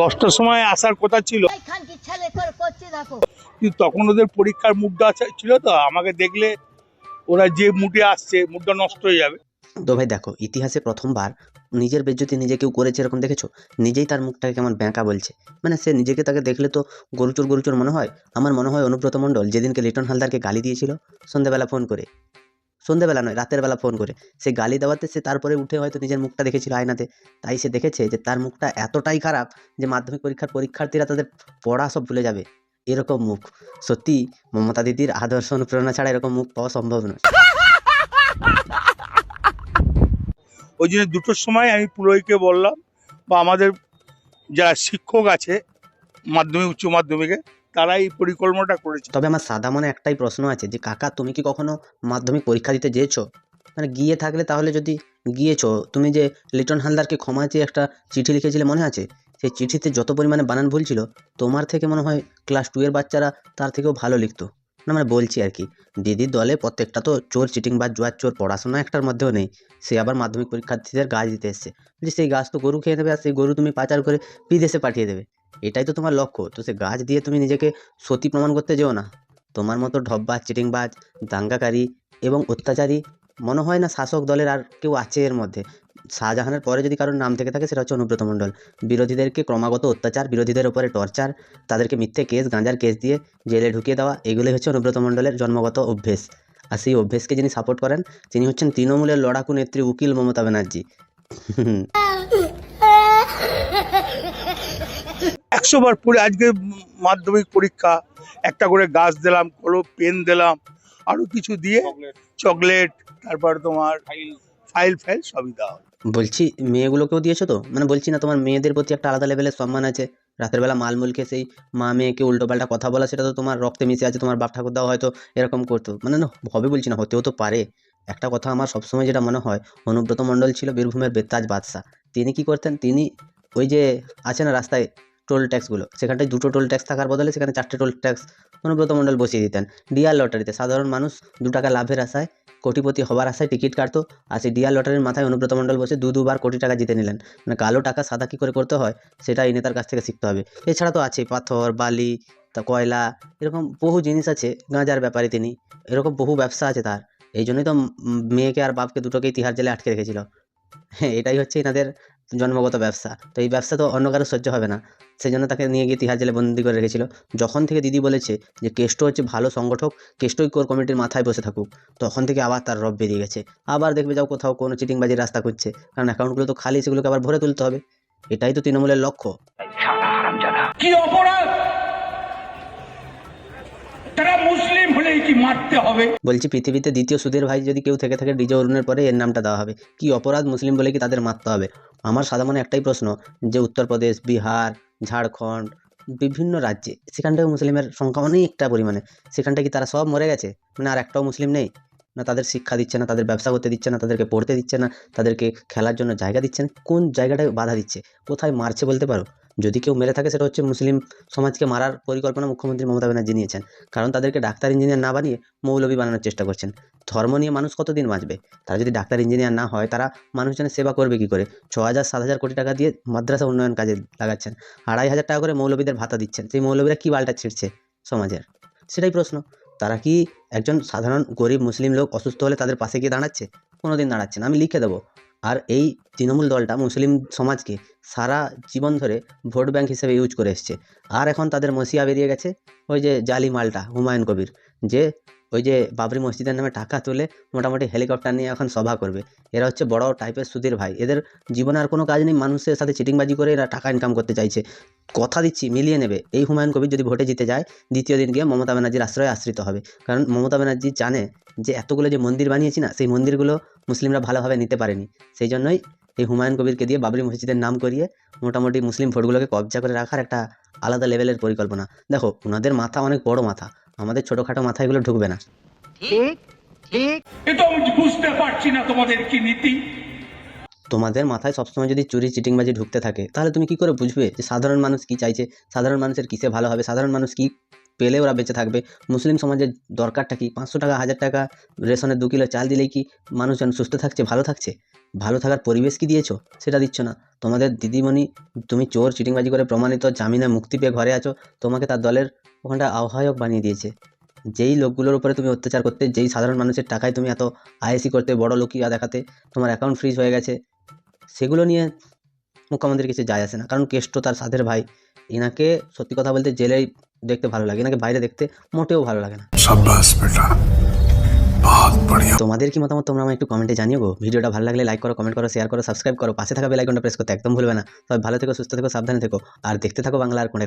10টার সময় আসার কথা ছিল, কিন্তু তখন ওদের পরীক্ষার মুডটা ছিল, তো আমাকে দেখলে ওরা যে মুডে আসছে মুডটা নষ্ট হয়ে যাবে। তো ভাই দেখো, ইতিহাসে প্রথমবার নিজের বেজ্জতি নিজে কেউ করেছে এরকম দেখেছো? নিজেই তার মুখটাকে কেমন ব্যাঁকা বলছে, মানে সে নিজেকে, তাকে দেখলে তো গরুচোর গরুচোর মনে হয়। আমার মনে হয় অনুব্রত মণ্ডল যেদিনকে লিটন হালদারকে গালি দিয়েছিল সন্ধ্যেবেলা ফোন করে, সন্ধ্যেবেলা নয় রাতের বেলা ফোন করে, সে গালি দেওয়াতে সে তারপরে উঠে হয়তো নিজের মুখটা দেখেছিল আয়নাতে, তাই সে দেখেছে যে তার মুখটা এতটাই খারাপ যে মাধ্যমিক পরীক্ষার পরীক্ষার্থীরা তাদের পড়া সব ভুলে যাবে। এরকম মুখ সত্যি মমতা দিদির আদর্শ অনুপ্রেরণা ছাড়া এরকম মুখ পাওয়া সম্ভব নয়। ওই জন্য 2টোর সময় আমি পুরোহিতকে বললাম, বা আমাদের যারা শিক্ষক আছে মাধ্যমিক উচ্চ মাধ্যমিকে, তারা এই পরিকল্পনাটা করেছে। তবে আমার সাদা মনে একটাই প্রশ্ন আছে যে কাকা, তুমি কি কখনো মাধ্যমিক পরীক্ষা দিতে গিয়েছো? মানে গিয়ে থাকলে তাহলে যদি গিয়েছো, তুমি যে লিটন হালদারকে ক্ষমা চেয়ে একটা চিঠি লিখেছিলে মনে আছে? সেই চিঠিতে যত পরিমাণে বানান ভুল ছিল, তোমার থেকে মনে হয় ক্লাস 2 এর বাচ্চারা তার থেকেও ভালো লিখতো। না মানে বলছি আর কি, দিদির দলে প্রত্যেকটা তো চোর, চিটিং বা জুয়ার চোর, পড়াশোনা একটার মধ্যেও নেই। সে আবার মাধ্যমিক পরীক্ষার্থীদের গাছ দিতে এসছে, বলছি সেই গাছ তো গরু খেয়ে নেবে, আর সেই গরু তুমি পাচার করে বিদেশে পাঠিয়ে দেবে। এটাই তো তোমার লক্ষ্য, তো সে গাছ দিয়ে তুমি নিজেকে সতী প্রমাণ করতে যেও না। তোমার মতো ঢপবাজ, চিটিংবাজ, দাঙ্গাকারী এবং অত্যাচারী মনে হয় না শাসক দলের আর কেউ আছে এর মধ্যে। শাহজাহানের পরে যদি কারোর নাম থেকে থাকে সেটা হচ্ছে অনুব্রত মণ্ডল। বিরোধীদেরকে ক্রমাগত অত্যাচার, বিরোধীদের উপরে টর্চার, তাদেরকে মিথ্যে কেস, গাঁজার কেস দিয়ে জেলে ঢুকিয়ে দেওয়া, এগুলোই হচ্ছে অনুব্রত মণ্ডলের জন্মগত অভ্যেস। আর সেই অভ্যেসকে যিনি সাপোর্ট করেন তিনি হচ্ছেন তৃণমূলের লড়াকু নেত্রী উকিল মমতা ব্যানার্জি। 100বার পড়ে আজকে মাধ্যমিক পরীক্ষা, একটা করে গাছ দিলাম, কলম পেন দিলাম, আরো কিছু দিয়ে চকলেট, তারপর তোমার ফাইল ফাইল সবই দেওয়া হলো। বলছি মেয়েগুলোকেও দিয়েছো তো? মানে বলছি না তোমার মেয়েদের প্রতি একটা আলাদা লেভেলের সম্মান আছে? রাতের বেলা মালমুলকে সেই মা মেয়েকে উল্টোপাল্টা কথা বলা, সেটা তো তোমার রক্তে মিশে আছে। তোমার বাপ ঠাকুরদাও হয়তো এরকম করতো, মানে না হবে বলছি না, হতেও তো পারে। একটা কথা আমার সবসময় যেটা মনে হয়, অনুব্রত মণ্ডল ছিল বীরভূমের বেতাজ বাদশা। তিনি কি করতেন, তিনি ওই যে আছে না রাস্তায় টোল ট্যাক্সগুলো, সেখানটায় 2টো টোল ট্যাক্স থাকার বদলে সেখানে 4টে টোল ট্যাক্স অনুব্রত মণ্ডল বসিয়ে দিতেন। ডিআর লটারিতে সাধারণ মানুষ 2 টাকা লাভের আশায়, কোটিপতি হবার আশায় টিকিট কাটতো, আর সেই ডিআর লটারির মাথায় অনুব্রত মণ্ডল বসে দুবার কোটি টাকা জিতে নিলেন। মানে কালো টাকা সাদা কী করে করতে হয় সেটা এই নেতার কাছ থেকে শিখতে হবে। এছাড়া তো আছে পাথর, বালি, তা কয়লা, এরকম বহু জিনিস আছে। গাঁজার ব্যাপারে তিনি, এরকম বহু ব্যবসা আছে তার। এই জন্যই তো মেয়েকে আর বাপকে দুটোকেই তিহার জেলে আটকে রেখেছিল। হ্যাঁ, এটাই হচ্ছে এনাদের জন্মগত ব্যবসা। তো এই ব্যবসা তো অন্য কারো সহ্য হবে না, সেই জন্য তাকে নিয়ে গিয়ে তিহার জেলে বন্দি করে রেখেছিল। যখন থেকে দিদি বলেছে যে কেষ্ট হচ্ছে ভালো সংগঠক, কেষ্টই কোর কমিটির মাথায় বসে থাকুক, তখন থেকে আবার তার রব বেরিয়ে গেছে। আবার দেখবে যাও কোথাও কোনো চিটিংবাজির রাস্তা খুঁজছে, কারণ অ্যাকাউন্টগুলো তো খালি, সেগুলোকে আবার ভরে তুলতে হবে। এটাই তো তৃণমূলের লক্ষ্য। কি অপরাধ? তারা মুসলিম হলেই কি মারতে হবে? বলছি পৃথিবীতে দ্বিতীয় সুধীর ভাই যদি কেউ থেকে থাকে ডিজে অরুণের পরে এর নামটা দেওয়া হবে। কি অপরাধ মুসলিম বলে কি তাদের মারতে হবে? আমার সাদা মনে একটাই প্রশ্ন, যে উত্তরপ্রদেশ, বিহার, ঝাড়খণ্ড, বিভিন্ন রাজ্যে সেখানটায় মুসলিমের সংখ্যা অনেকটা পরিমাণে, সেখানটায় কি তারা সব মরে গেছে? মানে আর একটাও মুসলিম নেই? না তাদের শিক্ষা দিচ্ছে না, তাদের ব্যবসা করতে দিচ্ছে না, তাদেরকে পড়তে দিচ্ছে না, তাদেরকে খেলার জন্য জায়গা দিচ্ছে না? কোন জায়গাটায় বাধা দিচ্ছে? কোথায় মারছে বলতে পারো? যদি কেউ মেরে থাকে সেটা হচ্ছে মুসলিম সমাজকে মারার পরিকল্পনা মুখ্যমন্ত্রী মমতা ব্যানার্জি নিয়েছেন, কারণ তাদেরকে ডাক্তার ইঞ্জিনিয়ার না বানিয়ে মৌলবি বানানোর চেষ্টা করছেন। ধর্ম নিয়ে মানুষ কতদিন বাঁচবে? তারা যদি ডাক্তার ইঞ্জিনিয়ার না হয়, তারা মানুষজনের সেবা করবে কি করে? 6,000 7,000 কোটি টাকা দিয়ে মাদ্রাসা উন্নয়ন কাজে লাগাচ্ছেন, 2,500 টাকা করে মৌলবীদের ভাতা দিচ্ছেন, সেই মৌলবীরা কি বালটা ছিঁড়ছে সমাজের? সেটাই প্রশ্ন। তারা কি একজন সাধারণ গরিব মুসলিম লোক অসুস্থ হলে তাদের পাশে গিয়ে দাঁড়াচ্ছে? কোনোদিন দাঁড়াচ্ছে না, আমি লিখে দেবো। আর এই তৃণমূল দলটা মুসলিম সমাজকে সারা জীবন ধরে ভোট ব্যাংক হিসেবে ইউজ করে এসছে। আর এখন তাদের মসিয়া বেরিয়ে গেছে, ওই যে জালি মালটা হুমায়ুন কবির, যে ওই যে বাবরি মসজিদের নামে টাকা তুলে মোটামুটি হেলিকপ্টার নিয়ে এখন সভা করবে। এরা হচ্ছে বড় টাইপের সুধীর ভাই, এদের জীবনে আর কোনো কাজ নেই, মানুষের সাথে চিটিংবাজি করে এরা টাকা ইনকাম করতে চাইছে। কথা দিচ্ছি মিলিয়ে নেবে। এই হুমায়ুন কবির যদি ভোটে জিতে যায়, দ্বিতীয় দিন গিয়ে মমতা ব্যানার্জির আশ্রয়ে আশ্রিত হবে, কারণ মমতা ব্যানার্জি জানে যে এতগুলো যে মন্দির বানিয়েছি না, সেই মন্দিরগুলো মুসলিমরা ভালোভাবে নিতে পারেনি। সেই জন্যই এই হুমায়ুন কবিরকে দিয়ে বাবরি মসজিদের নাম করিয়ে মোটামুটি মুসলিম ভোটগুলোকে কবজা করে রাখার একটা আলাদা লেভেলের পরিকল্পনা। দেখো ওনাদের মাথা অনেক বড় মাথা, আমাদের ছোটোখাটো মাথা এগুলো ঢুকবে না। এ তো আমি বুঝতে পারছি না তোমাদের কি নীতি। তোমাদের মাথায় সবসময় যদি চুরি চিটিংবাজি ঢুকতে থাকে, তাহলে তুমি কি করে বুঝবে যে সাধারণ মানুষ কি চাইছে, সাধারণ মানুষের কিসে ভালো হবে, সাধারণ মানুষ কি পেলে ওরা বেঁচে থাকবে। মুসলিম সমাজের দরকারটা কি? 500 টাকা 1000 টাকা রেশনের 2 কিলো চাল দিলেই কি মানুষজন সুস্থ থাকছে, ভালো থাকছে? ভালো থাকার পরিবেশ কি দিয়েছো? সেটা দিচ্ছ না। তোমাদের দিদিমণি, তুমি চোর চিটিংবাজি করে প্রমাণিত জামিনে মুক্তি পেয়ে ঘরে আছো, তোমাকে তার দলের ওখানটা আহ্বায়ক বানিয়ে দিয়েছে। যেই লোকগুলোর উপরে তুমি অত্যাচার করতে, যেই সাধারণ মানুষের টাকায় তুমি এত আয়েসি করতে, বড় লোকিয়া দেখাতে, তোমার অ্যাকাউন্ট ফ্রিজ হয়ে গেছে, সেগুলো নিয়ে মুখ্যমন্ত্রীর কিছু যায় আসে না। কারণ কেষ্ট তার সাধের ভাই, এনাকে সত্যি কথা বলতে জেলেই দেখতে ভালো লাগে, এনাকে বাইরে দেখতে মোটেও ভালো লাগে না। शाबाश बेटा, बहुत बढ़िया। তোমাদের কি মতামত তোমরা আমায় একটু কমেন্টে জানিও গো। ভিডিওটা ভালো লাগলে লাইক করো, কমেন্ট করো, শেয়ার করো, সাবস্ক্রাইব করো, পাশে থাকা বেল আইকনটা প্রেস করতে একদম ভুলবে না। সবাই ভালো থেকো, সুস্থ থেকো, সাবধানে থেকো, আর দেখতে থাকো বাংলা আর কোণে।